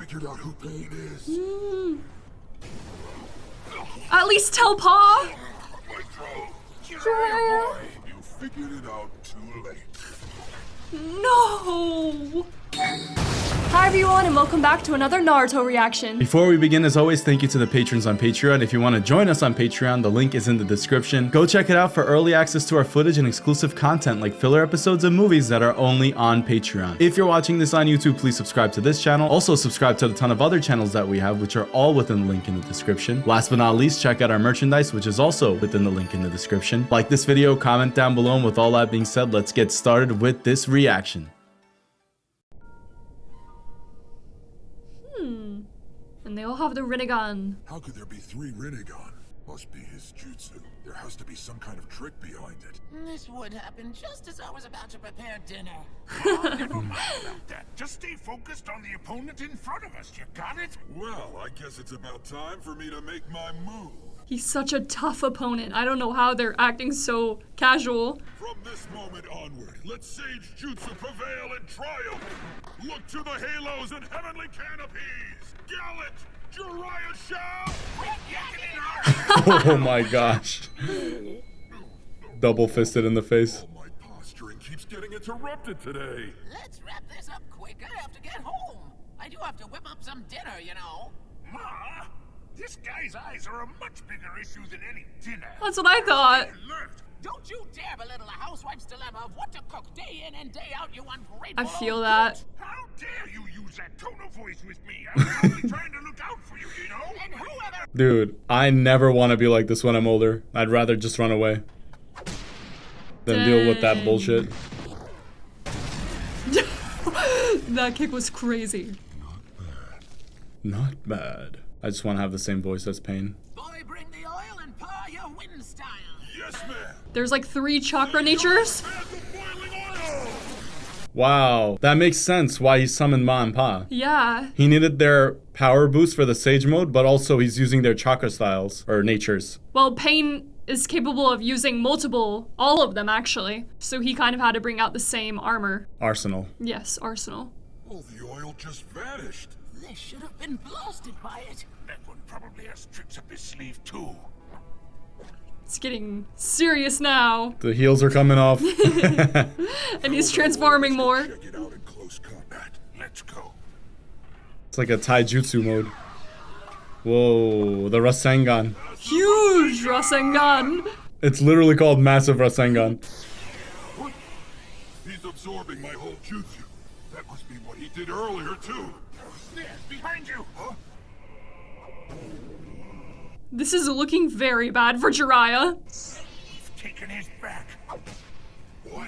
figured out who Pain is. At least tell Pa. My throat. Jiraiya boy, you figured it out too late. No. Hi everyone and welcome back to another Naruto reaction. Before we begin, as always, thank you to the patrons on Patreon. If you want to join us on Patreon, the link is in the description. Go check it out for early access to our footage and exclusive content like filler episodes of movies that are only on Patreon. If you're watching this on YouTube, please subscribe to this channel. Also subscribe to a ton of other channels that we have, which are all within the link in the description. Last but not least, check out our merchandise, which is also within the link in the description. Like this video, comment down below, and with all that being said, let's get started with this reaction. And they all have the Rinnegan. How could there be 3 Rinnegan? Must be his jutsu. There has to be some kind of trick behind it. This would happen just as I was about to prepare dinner. Oh, never mind about that. Just stay focused on the opponent in front of us. You got it? Well, I guess it's about time for me to make my move. He's such a tough opponent. I don't know how they're acting so casual. From this moment onward, let Sage Jutsu prevail and triumph. Look to the halos and heavenly canopies. Gallant, Jiraiya shall. Oh my gosh. Double fisted in the face. All my posturing keeps getting interrupted today. Let's wrap this up quick. I have to get home. I do have to whip up some dinner, you know. Ma, this guy's eyes are a much bigger issue than any dinner. That's what I thought. Alert. Don't you dare belittle a housewife's dilemma of what to cook day in and day out, you ungrateful I feel old that. goat. How dare you use that tone of voice with me? I was only trying to look out for you, you know? And whoever Dude, I never want to be like this when I'm older. I'd rather just run away than deal with that bullshit. That kick was crazy. Not bad. I just want to have the same voice as Pain. boy bring the oil and pour your wind style. Yes, ma'am. There's like 3 chakra natures. And the boiling oil. Wow, that makes sense why he summoned Ma and Pa. Yeah. He needed their power boost for the Sage mode, but also he's using their chakra styles, or natures. Well, Pain is capable of using all of them actually. So he kind of had to bring out the same armor. Arsenal. Yes, arsenal. Oh, the oil just vanished. They should have been blasted by it. That one probably has tricks up his sleeve, too. It's getting serious now. The heels are coming off. And he's transforming more. Check it out in close combat. Let's go. It's like a taijutsu mode. Whoa, the Rasengan. Huge Rasengan. It's literally called Massive Rasengan. What? He's absorbing my whole jutsu. That must be what he did earlier, too. There, behind you. Huh? This is looking very bad for Jiraiya. We've taken his back. What?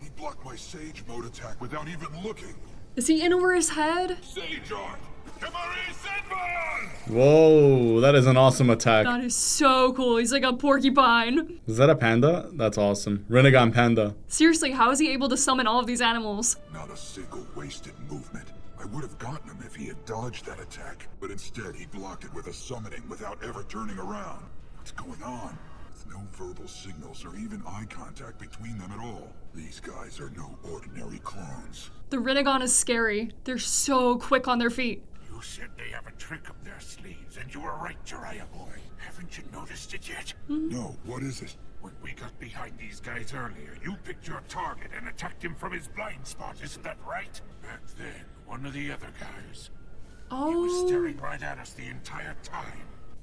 He blocked my Sage mode attack without even looking. Is he in over his head? Sage Art! Kamari Senbon! Whoa, that is an awesome attack. That is so cool. He's like a porcupine. Is that a panda? That's awesome. Rinnegan panda. Seriously, how is he able to summon all of these animals? Not a single wasted movement. I would have gotten him if he had dodged that attack, but instead he blocked it with a summoning without ever turning around. What's going on? With no verbal signals or even eye contact between them at all. These guys are no ordinary clones. The Rinnegan is scary. They're so quick on their feet. You said they have a trick up their sleeves, and you were right, Jiraiya boy. Haven't you noticed it yet? No, what is it? When we got behind these guys earlier, you picked your target and attacked him from his blind spot, isn't that right? Back then, one of the other guys, he was Oh. staring right at us the entire time.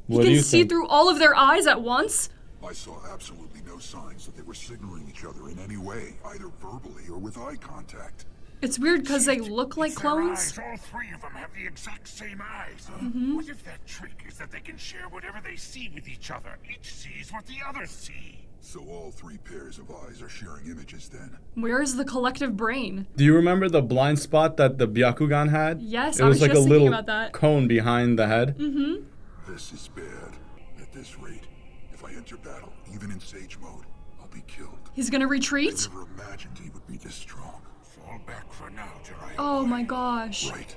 You What do can you see think? through all of their eyes at once? I saw absolutely no signs that they were signaling each other in any way, either verbally or with eye contact. It's weird because they look like Their clones. eyes, all 3 of them have the exact same eyes. What if that trick is that they can share whatever they see with each other? Each sees what the others see. So all 3 pairs of eyes are sharing images then. Where is the collective brain? Do you remember the blind spot that the Byakugan had? Yes, it I was was like a just thinking little about that. cone behind the head. This is bad. At this rate, if I enter battle, even in Sage mode, I'll be killed. He's gonna retreat? Never imagined he would be this strong. Fall back for now, Jiraiya. Oh my gosh. Right.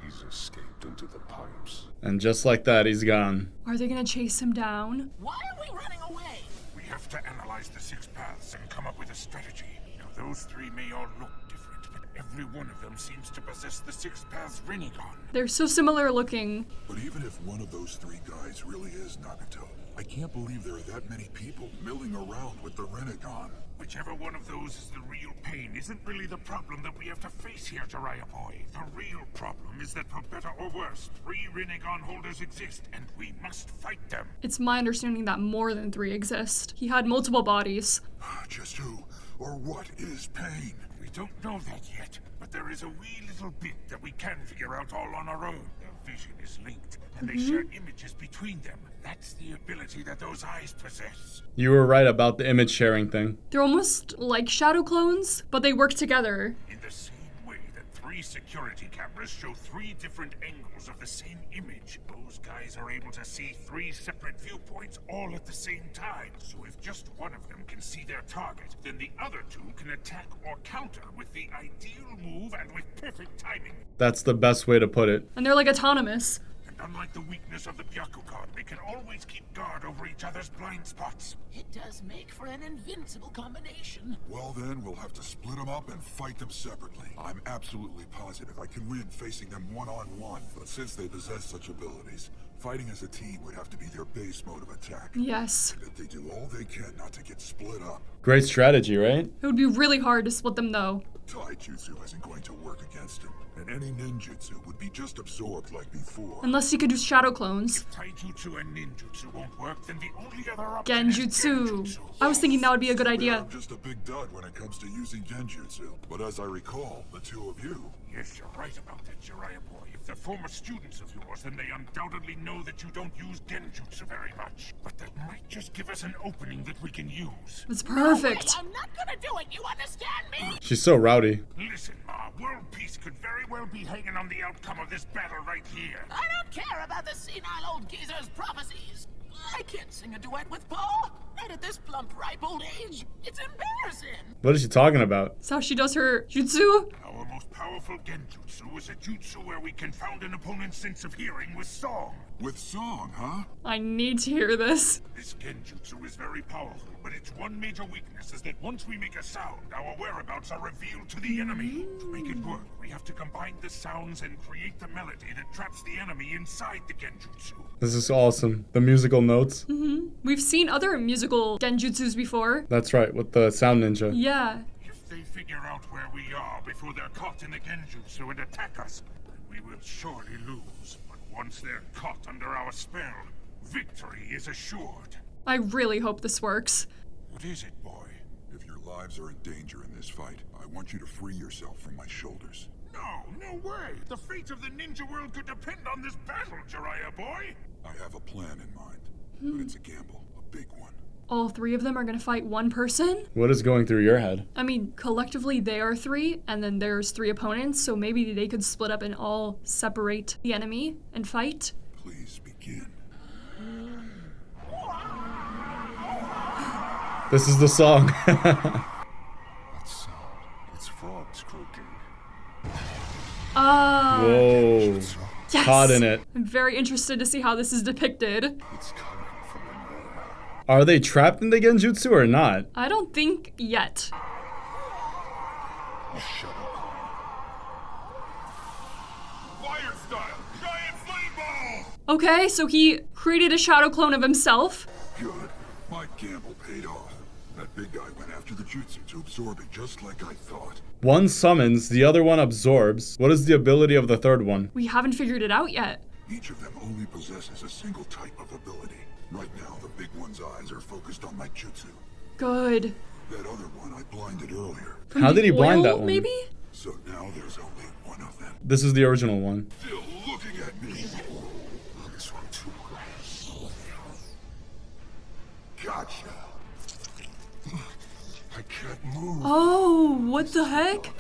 He's escaped into the pipes. And just like that, he's gone. Are they gonna chase him down? Why are we running away? We have to analyze the 6 paths and come up with a strategy. Now, those 3 may all look different, but Every one of them seems to possess the Sixth Path's Rinnegan. They're so similar looking. But even if one of those three guys really is Nagato, I can't believe there are that many people milling around with the Rinnegan. Whichever one of those is the real pain isn't really the problem that we have to face here, Jiraiya boy. The real problem is that for better or worse, 3 Rinnegan holders exist, and we must fight them. It's my understanding that more than 3 exist. He had multiple bodies. Just who or what is pain? We don't know that yet, but there is a wee little bit that we can figure out all on our own. Their vision is linked, and they share images between them. That's the ability that those eyes possess. You were right about the image sharing thing. They're almost like shadow clones, but they work together. In the same way that 3 security cameras show 3 different angles of the same image, those guys are able to see 3 separate viewpoints all at the same time. So if just one of them can see their target, then the other 2 can attack or counter with the ideal move and with perfect timing. That's the best way to put it. And they're like autonomous. Unlike the weakness of the Byakugan, they can always keep guard over each other's blind spots. It does make for an invincible combination. Well then, we'll have to split them up and fight them separately. I'm absolutely positive I can win facing them one-on-one. But since they possess such abilities, fighting as a team would have to be their base mode of attack. Yes. That they do all they can not to get split up. Great strategy, right? It would be really hard to split them though. Taijutsu isn't going to work against him, and any ninjutsu would be just absorbed like before. Unless he could do shadow clones. Taijutsu and ninjutsu won't work, then the only other option is Genjutsu. genjutsu. I was thinking that would be a good idea. I'm just a big dud when it comes to using genjutsu. But as I recall, the two of you... Yes, you're right about that, Jiraiya boy. If they're former students of yours, then they undoubtedly know that you don't use genjutsu very much. But that might just give us an opening that we can use. It's perfect. I'm not gonna do it, you understand me? She's so rowdy. Listen, Ma, world peace could very well be hanging on the outcome of this battle right here. I don't care about the senile old geezer's prophecies. I can't sing a duet with Paul. Not at this plump, ripe old age. It's embarrassing. What is she talking about? That's how she does her jutsu. Our most powerful genjutsu is a jutsu where we confound an opponent's sense of hearing with song. With song, huh? I need to hear this. This genjutsu is very powerful, but its one major weakness is that once we make a sound, our whereabouts are revealed to the enemy. To make it work, we have to combine the sounds and create the melody that traps the enemy inside the genjutsu. This is awesome. The musical notes. We've seen other musical genjutsus before. That's right, with the sound ninja. Yeah. If they figure out where we are before they're caught in the genjutsu and attack us, then we will surely lose. But once they're caught under our spell, victory is assured. I really hope this works. What is it, boy? If your lives are in danger in this fight, I want you to free yourself from my shoulders. No way! The fate of the ninja world could depend on this battle, Jiraiya boy! I have a plan in mind, but it's a gamble, a big one. All 3 of them are gonna fight one person? What is going through your head? I mean, collectively they are 3, and then there's 3 opponents, so maybe they could split up and all separate the enemy and fight. Please begin. This is the song. What sound? It's frogs croaking. Whoa. Yes! Caught in it. I'm very interested to see how this is depicted. It's coming from the north. Are they trapped in the genjutsu or not? I don't think yet. Shut up. Fire style! Giant flame ball! Okay, so he created a shadow clone of himself. Good. My gamble paid off. That big guy went after the jutsu to absorb it just like I thought. One summons, the other one absorbs. What is the ability of the third one? We haven't figured it out yet. Each of them only possesses a single type of ability. Right now, the big one's eyes are focused on my jutsu. Good. That other one I blinded earlier. From How the did he blind oil, that one? Maybe? So now there's only one of them. This is the original one. Still looking at me. This one too. Gotcha. I can't move. Oh, what the heck?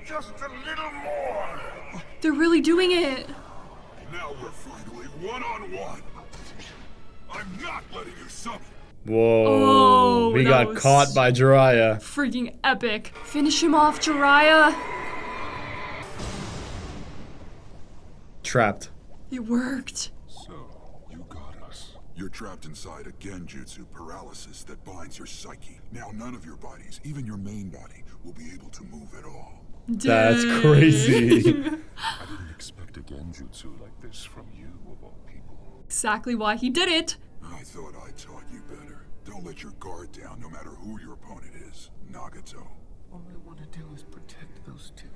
Just a little more! They're really doing it. Now we're finally one-on-one. I'm not letting you summon. Whoa. Oh, we that got was- caught by Jiraiya. Freaking epic. Finish him off, Jiraiya. Trapped. It worked. So, you got us. You're trapped inside a genjutsu paralysis that binds your psyche. Now none of your bodies, even your main body, will be able to move at all. That's crazy. I didn't expect a genjutsu like this from you, of all people. Exactly why he did it. I thought I taught you better. Don't let your guard down no matter who your opponent is. Nagato. All I want to do is protect those two.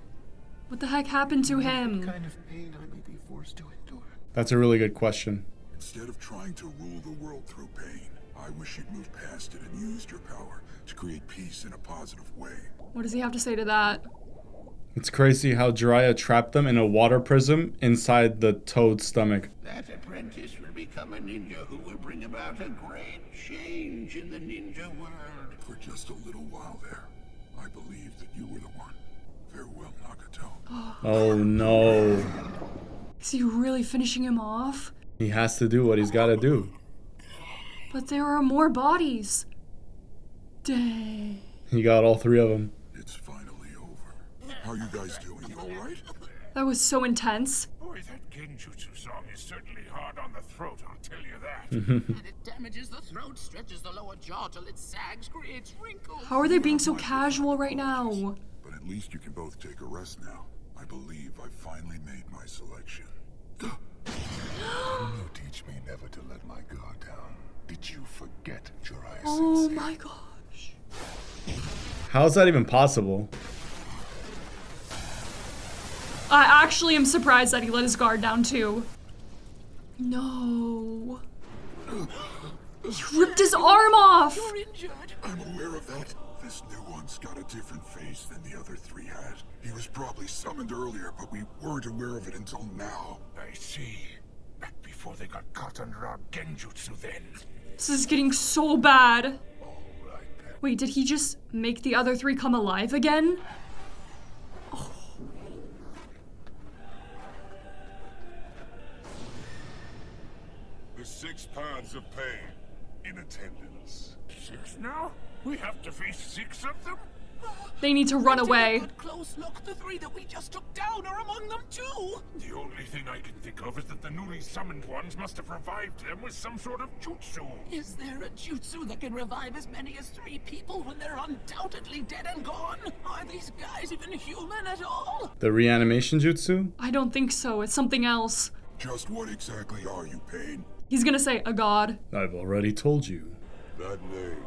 What the heck happened to What him? kind of pain I may be forced to endure. That's a really good question. Instead of trying to rule the world through pain, I wish you'd moved past it and used your power to create peace in a positive way. What does he have to say to that? It's crazy how Jiraiya trapped them in a water prism inside the toad's stomach. That apprentice will become a ninja who will bring about a great change in the ninja world. For just a little while there, I believed that you were the one. Farewell, Nagato. Oh no. Is he really finishing him off? He has to do what he's got to do. But there are more bodies. Dang. He got all 3 of them. It's finally over. How you guys doing? You all right? That was so intense. Boy, that genjutsu song is certainly hard on the throat, I'll tell you that. And it damages the throat, stretches the lower jaw till it sags, creates wrinkles. How are they being so casual right now? But at least you can both take a rest now. I believe I finally made my selection. Didn't you teach me never to let my guard down? Did you forget, Jiraiya Oh Sensei? my gosh. How is that even possible? I actually am surprised that he let his guard down too. No. He ripped his arm off. You're injured. I'm aware of that. This new one's got a different face than the other 3 had. He was probably summoned earlier, but we weren't aware of it until now. I see. Back before they got caught under our genjutsu then. This is getting so bad. All right, then. Wait, did he just make the other 3 come alive again? The 6 paths of pain in attendance. 6 now? We have to face 6 of them? They need to run away. Take a good close look. The 3 that we just took down are among them too. The only thing I can think of is that the newly summoned ones must have revived them with some sort of jutsu. Is there a jutsu that can revive as many as 3 people when they're undoubtedly dead and gone? Are these guys even human at all? The reanimation jutsu? I don't think so. It's something else. Just what exactly are you, Pain? He's gonna say a god. I've already told you. That name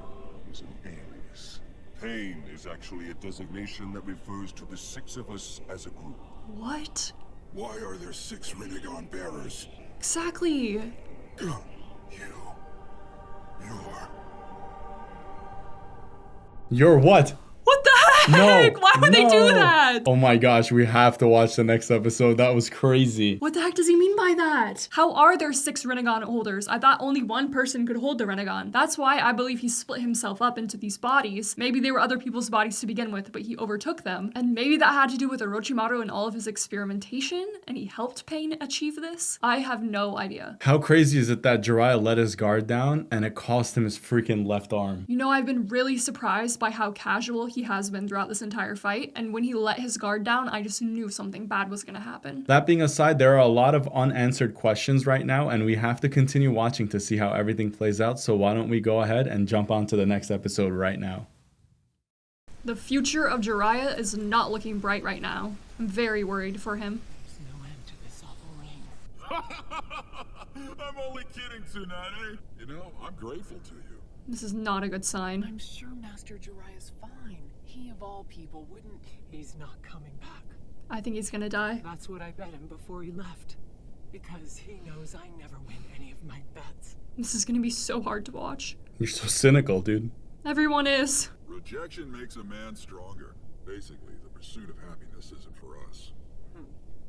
is an alias. Pain is actually a designation that refers to the 6 of us as a group. What? Why are there 6 Rinnegan bearers? Exactly. You're... You're what? What the No. heck? Why would they do no. that? Oh my gosh, we have to watch the next episode. That was crazy. What the heck does he mean by that? How are there 6 Rinnegan holders? I thought only one person could hold the Rinnegan. That's why I believe he split himself up into these bodies. Maybe they were other people's bodies to begin with, but he overtook them. And maybe that had to do with Orochimaru and all of his experimentation, and he helped Pain achieve this? I have no idea. How crazy is it that Jiraiya let his guard down and it cost him his freaking left arm? You know, I've been really surprised by how casual he has been throughout this entire fight, and when he let his guard down, I just knew something bad was gonna happen. That being aside, there are a lot of unanswered questions right now, and we have to continue watching to see how everything plays out, so why don't we go ahead and jump on to the next episode right now. The future of Jiraiya is not looking bright right now. I'm very worried for him. There's no end to this awful reign. I'm only kidding, Tsunade. You know, I'm grateful to you. This is not a good sign. I'm sure Master Jiraiya's fine. He of all people wouldn't. He's not coming back. I think he's gonna die. That's what I bet him before he left. Because he knows I never win any of my bets. This is gonna be so hard to watch. You're so cynical, dude. Everyone is. Rejection makes a man stronger. Basically, the pursuit of happiness isn't for us.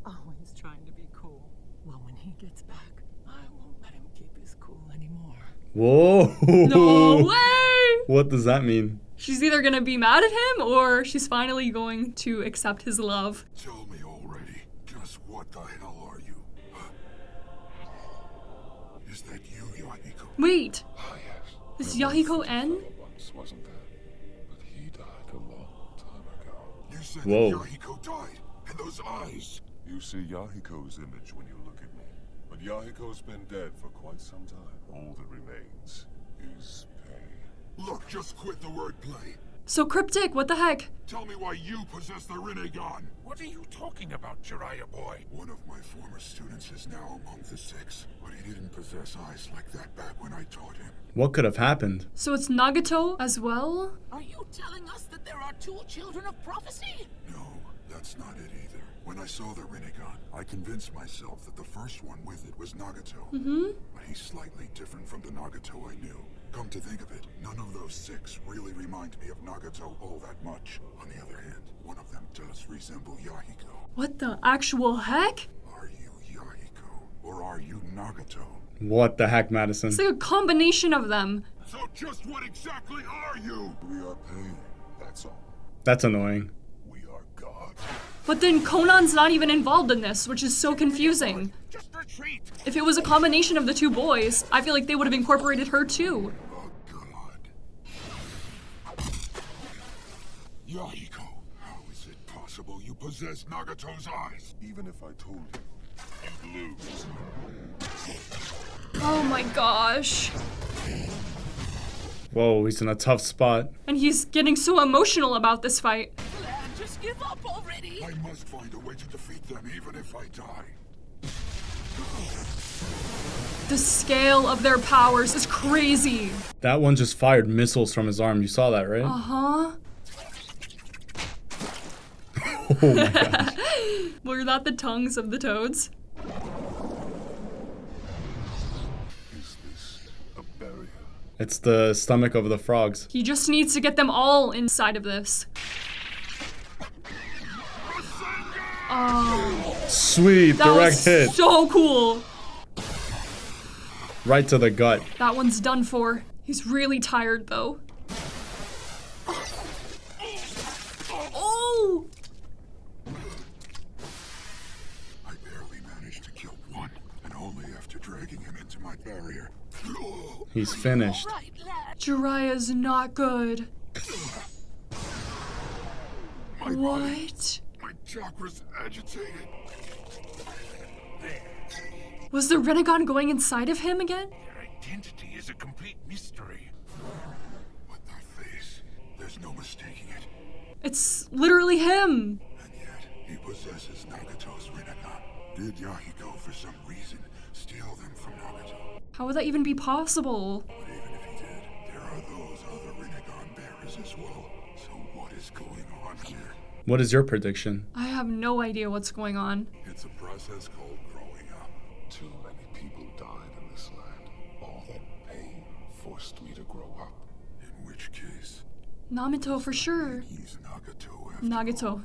Always trying to be cool. Well, when he gets back, I won't let him keep his cool anymore. Whoa. No way! What does that mean? She's either gonna be mad at him or she's finally going to accept his love. Tell me already, just what the hell are you? Is that you, Yahiko? Wait, Ah, yes. is Yahiko N? Once, wasn't there? But he died a long time ago. You said Whoa. that Yahiko died, and those eyes. You see Yahiko's image when you look at me. But Yahiko's been dead for quite some time. All that remains is pain. Look, just quit the wordplay. So cryptic, what the heck? Tell me why you possess the Rinnegan. What are you talking about, Jiraiya boy? One of my former students is now among the six, but he didn't possess eyes like that back when I taught him. What could have happened? So it's Nagato as well? Are you telling us that there are two children of prophecy? No, that's not it either. When I saw the Rinnegan, I convinced myself that the first one with it was Nagato. But he's slightly different from the Nagato I knew. Come to think of it, none of those six really remind me of Nagato all that much. On the other hand, one of them does resemble Yahiko. What the actual heck? Are you Yahiko, or are you Nagato? What the heck, Madison? It's like a combination of them. So just what exactly are you? We are pain, that's all. That's annoying. We are gods. But then Conan's not even involved in this, which is so confusing. Just retreat! If it was a combination of the two boys, I feel like they would have incorporated her too. Oh god. Yahiko, how is it possible you possess Nagato's eyes? Even if I told you, you'd lose. Oh my gosh. Whoa, he's in a tough spot. And he's getting so emotional about this fight. Lad, just give up already. I must find a way to defeat them even if I die. The scale of their powers is crazy. That one just fired missiles from his arm. You saw that, right? Uh-huh. Oh my gosh. Were that the tongues of the toads? Is this a barrier? It's the stomach of the frogs. He just needs to get them all inside of this. Oh, Sweet, that direct was hit. so cool. Right to the gut. That one's done for. He's really tired though. Oh! I barely managed to kill one, and only after dragging him into my barrier. He's finished. Right, lad. Jiraiya's not good. My body, What? my chakras agitated. There. Was the Rinnegan going inside of him again? Their identity is a complete mystery. But that face, there's no mistaking it. It's literally him. And yet, he possesses Nagato's Rinnegan. Did Yahiko, for some reason, steal them from Nagato? How would that even be possible? But even if he did, there are those other Rinnegan bearers as well. So what is going on here? What is your prediction? I have no idea what's going on. It's a process called growing up. Too many people died in this land. All that pain forced me to grow up. In which case, Nagato for sure. he's Nagato after Nagato.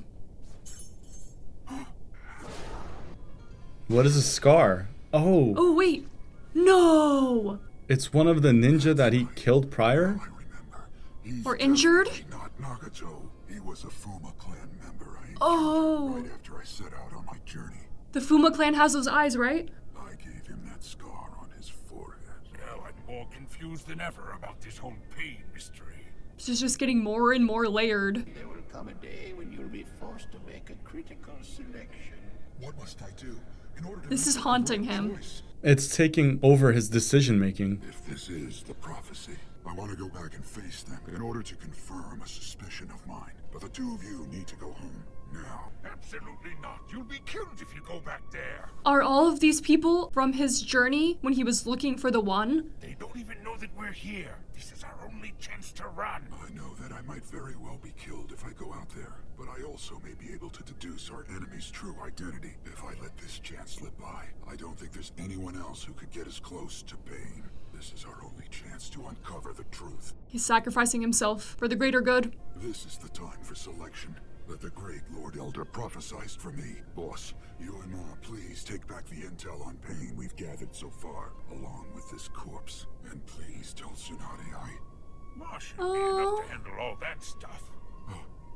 What is a scar? Oh, Oh wait. No! it's one of the ninja that he killed prior? I remember. He's Or injured? definitely not Nagato. He was a Fuma clan member I encountered Oh. right after I set out on my journey. The Fuma clan has those eyes, right? I gave him that scar on his forehead. Now I'm more confused than ever about this whole pain mystery. This is just getting more and more layered. There will come a day when you'll be forced to make a critical selection. What must I do in order to This make is the haunting right him. choice? It's taking over his decision making. If this is the prophecy, I want to go back and face them in order to confirm a suspicion of mine. But the two of you need to go home now. Absolutely not. You'll be killed if you go back there. Are all of these people from his journey when he was looking for the one? They don't even know that we're here. This is our only chance to run. I know that I might very well be killed if I go out there, but I also may be able to deduce our enemy's true identity if I let this chance slip by. I don't think there's anyone else who could get as close to Bane. This is our only chance to uncover the truth. He's sacrificing himself for the greater good. This is the time for selection. Let the great Lord Elder prophesized for me. Boss, you and Ma, please take back the intel on Bane we've gathered so far, along with this corpse. And please tell Tsunade I... Ma should be enough to handle all that stuff.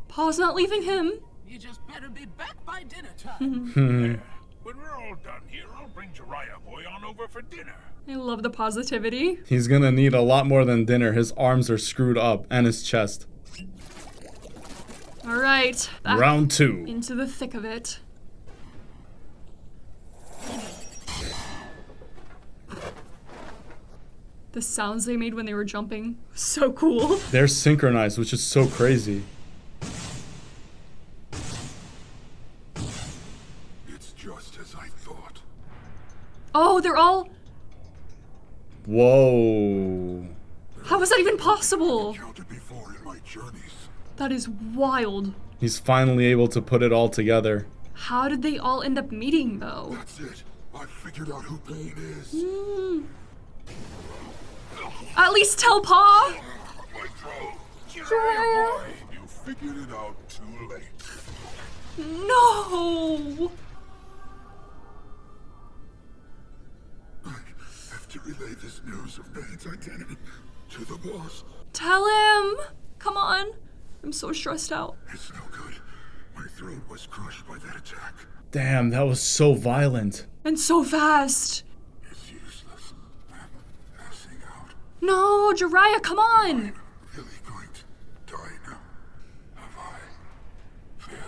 Paul's not leaving him. You just better be back by dinner time. There. When we're all done here, I'll bring Jiraiya boy on over for dinner. I love the positivity. He's gonna need a lot more than dinner. His arms are screwed up and his chest. All right, back Round 2. into the thick of it. The sounds they made when they were jumping, so cool. They're synchronized, which is so crazy. It's just as I thought. Oh, they're all... Whoa. How is that even possible? Encountered before in my journeys. That is wild. He's finally able to put it all together. How did they all end up meeting, though? That's it. I figured out who Pain is. At least tell Pa! My throat. Jiraiya. Boy, you figured it out too late. No! I have to relay this news of Pain's identity to the boss. Tell him! Come on. I'm so stressed out. It's no good. My throat was crushed by that attack. Damn, that was so violent. And so fast. It's useless. I'm passing out. No, Jiraiya, come on! I'm really going to die now. Have I failed?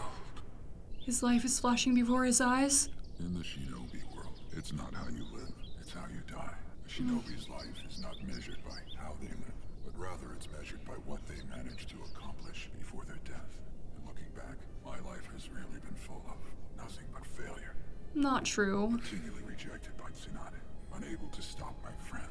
His life is flashing before his eyes. In the shinobi world, it's not how you live, it's how you die. A shinobi's life is not measured by how they live, but rather it's measured by what they manage to accomplish before their death. And looking back, my life has really been full of nothing but failure. Not true. Continually rejected by Tsunade, unable to stop my friend,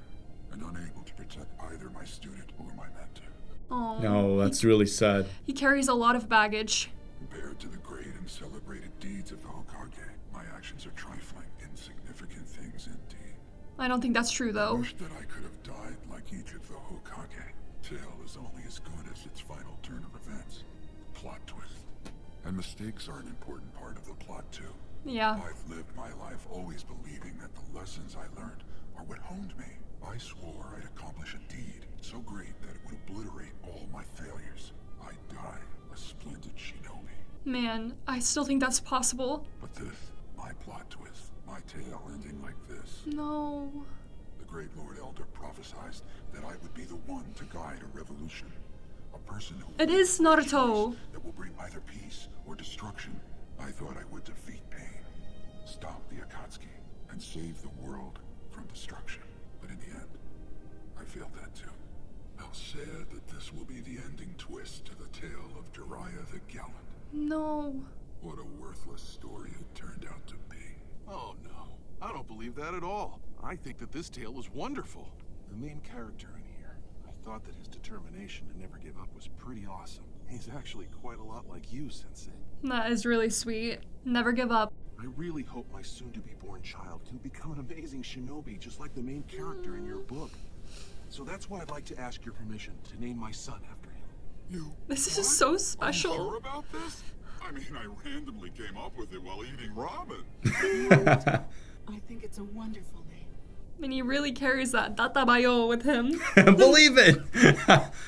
and unable to protect either my student or my mentor. Oh. No, that's really sad. He carries a lot of baggage. Compared to the great and celebrated deeds of the Hokage, my actions are trifling, insignificant things indeed. I don't think that's true, I though. wish that I could have died like each of the Hokage. Tale is only as good as its final turn of events. Plot twist. And mistakes are an important part of the plot, too. Yeah. I've lived my life always believing that the lessons I learned are what honed me. I swore I'd accomplish a deed so great that it would obliterate all my failures. I'd die a splendid shinobi. Man, I still think that's possible. But this, my plot twist, my tale ending like this. No. The great Lord Elder prophesied that I would be the one to guide a revolution. A person who It is Naruto. that will bring either peace or destruction. I thought I would defeat Pain, stop the Akatsuki, and save the world from destruction. But in the end, I failed that too. How sad that this will be the ending twist to the tale of Jiraiya the Gallant. No. What a worthless story it turned out to be. Oh no, I don't believe that at all. I think that this tale was wonderful. The main character in here, I thought that his determination to never give up was pretty awesome. He's actually quite a lot like you, Sensei. That is really sweet. Never give up. I really hope my soon-to-be-born child can become an amazing shinobi just like the main character in your book. So that's why I'd like to ask your permission to name my son after him. You. This is what? so Are you special. sure about this? I mean, I randomly came up with it while eating ramen. I think it's a wonderful name. And he really carries that databayo with him. Believe it.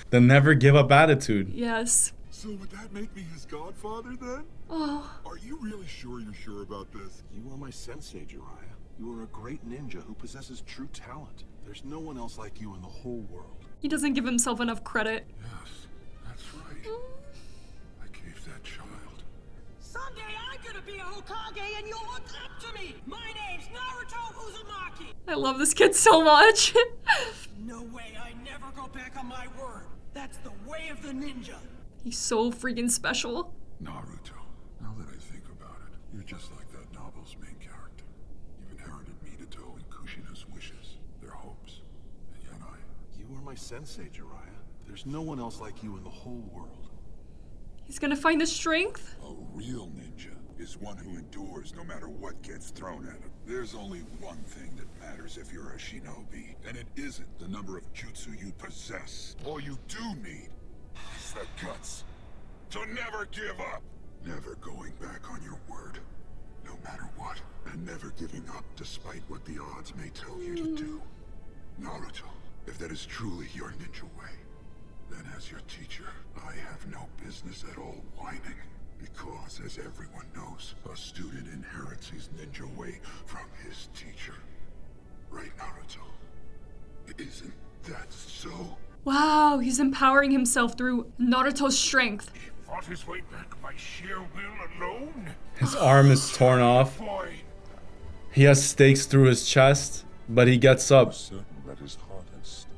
The never give up attitude. Yes. So would that make me his godfather then? Oh, Are you really sure you're sure about this? You are my sensei, Jiraiya. You are a great ninja who possesses true talent. There's no one else like you in the whole world. he doesn't give himself enough credit. Yes, that's right. I gave that child. Someday I'm gonna be a Hokage and you'll look up to me! My name's Naruto Uzumaki! I love this kid so much. No way, I never go back on my word. That's the way of the ninja. He's so freaking special. Naruto, now that I think about it, you're just like that novel's main character. You've inherited Minato and Kushina's wishes, their hopes, and yet You are my sensei, Jiraiya. There's no one else like you in the whole world. He's gonna find the strength. A real ninja is one who endures no matter what gets thrown at him. There's only one thing that matters if you're a shinobi, and it isn't the number of jutsu you possess. All you do need is the guts to never give up. Never going back on your word, no matter what, and never giving up despite what the odds may tell you to do. Naruto, if that is truly your ninja way, then as your teacher, I have no business at all whining. Because, as everyone knows, a student inherits his ninja way from his teacher. Right, Naruto? Isn't that so? Wow, he's empowering himself through Naruto's strength. He fought his way back by sheer will alone? His arm is torn off. Boy, He has stakes through his chest, but he gets up. Certain that his heart has stopped.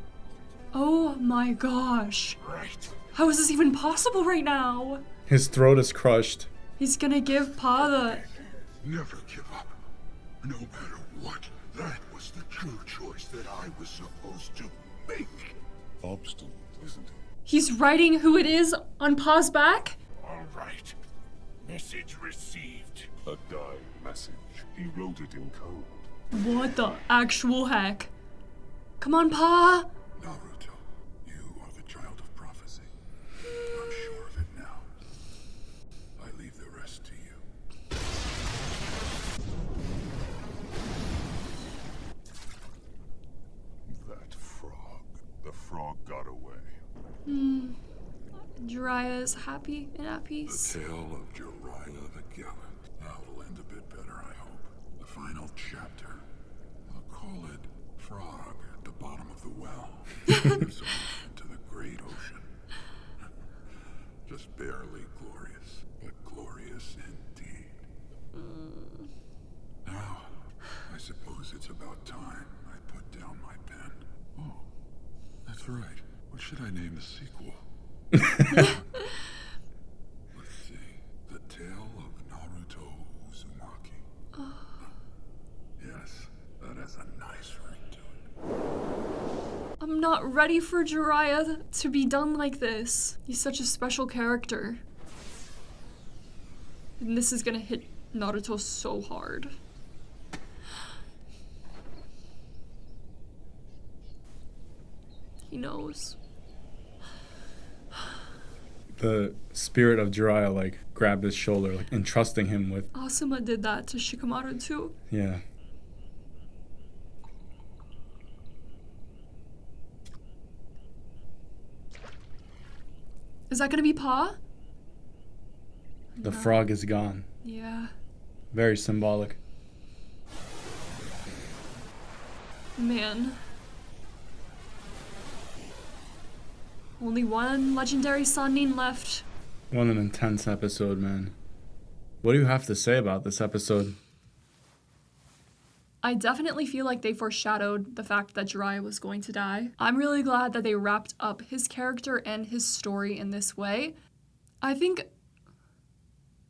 Oh my gosh. Right. How is this even possible right now? His throat is crushed. He's gonna give Pa the... Never give up. No matter what. That was the true choice that I was supposed to make. Obstinate, isn't it? He's writing who it is on Pa's back? All right. Message received. A dying message. He wrote it in code. What the actual heck? Come on, Pa! Naruto, you are the child of prophecy. I'm sure of it now. I leave the rest to you. That frog. The frog got away. Jiraiya is happy and at The peace. tale of Jiraiya the Gallant. Now it'll end a bit better, I hope. The final chapter. I'll call it Frog at the bottom of the well. Into the great ocean. Just barely glorious, but glorious indeed. Now, I suppose it's about time I put down my pen. Oh, that's right. What should I name the sequel? Let's see. The Tale of Naruto Uzumaki. Yes, that has a nice ring to it. I'm not ready for Jiraiya to be done like this. He's such a special character. And this is gonna hit Naruto so hard. He knows. The spirit of Jiraiya like grabbed his shoulder, like entrusting him with. Asuma did that to Shikamaru too. Yeah. Is that gonna be Pa? The frog is gone. Yeah. Very symbolic. Man. Only one legendary Sannin left. What an intense episode, man. What do you have to say about this episode? I definitely feel like they foreshadowed the fact that Jiraiya was going to die. I'm really glad that they wrapped up his character and his story in this way. I think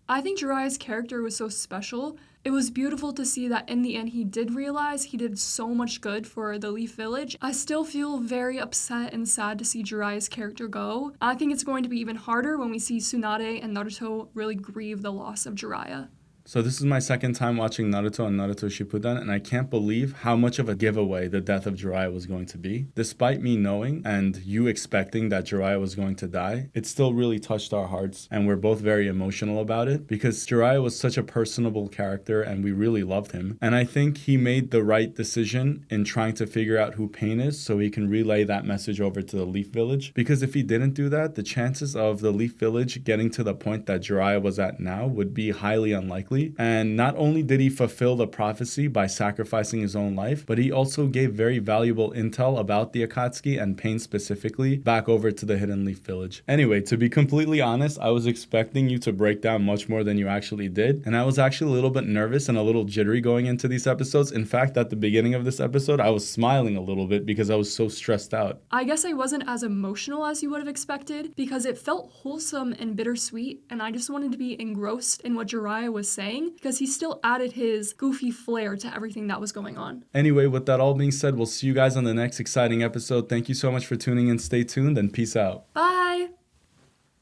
Jiraiya's character was so special. It was beautiful to see that in the end he did realize he did so much good for the Leaf Village. I still feel very upset and sad to see Jiraiya's character go. I think it's going to be even harder when we see Tsunade and Naruto really grieve the loss of Jiraiya. So this is my second time watching Naruto and Naruto Shippuden, and I can't believe how much of a giveaway the death of Jiraiya was going to be. Despite me knowing and you expecting that Jiraiya was going to die, it still really touched our hearts, and we're both very emotional about it because Jiraiya was such a personable character and we really loved him. And I think he made the right decision in trying to figure out who Pain is so he can relay that message over to the Leaf Village, because if he didn't do that, the chances of the Leaf Village getting to the point that Jiraiya was at now would be highly unlikely. And not only did he fulfill the prophecy by sacrificing his own life, but he also gave very valuable intel about the Akatsuki and Pain specifically back over to the Hidden Leaf Village. Anyway, to be completely honest, I was expecting you to break down much more than you actually did, and I was actually a little bit nervous and a little jittery going into these episodes. In fact, at the beginning of this episode, I was smiling a little bit because I was so stressed out. I guess I wasn't as emotional as you would have expected because it felt wholesome and bittersweet, and I just wanted to be engrossed in what Jiraiya was saying because he still added his goofy flair to everything that was going on. Anyway, with that all being said, we'll see you guys on the next exciting episode. Thank you so much for tuning in. Stay tuned and peace out. Bye!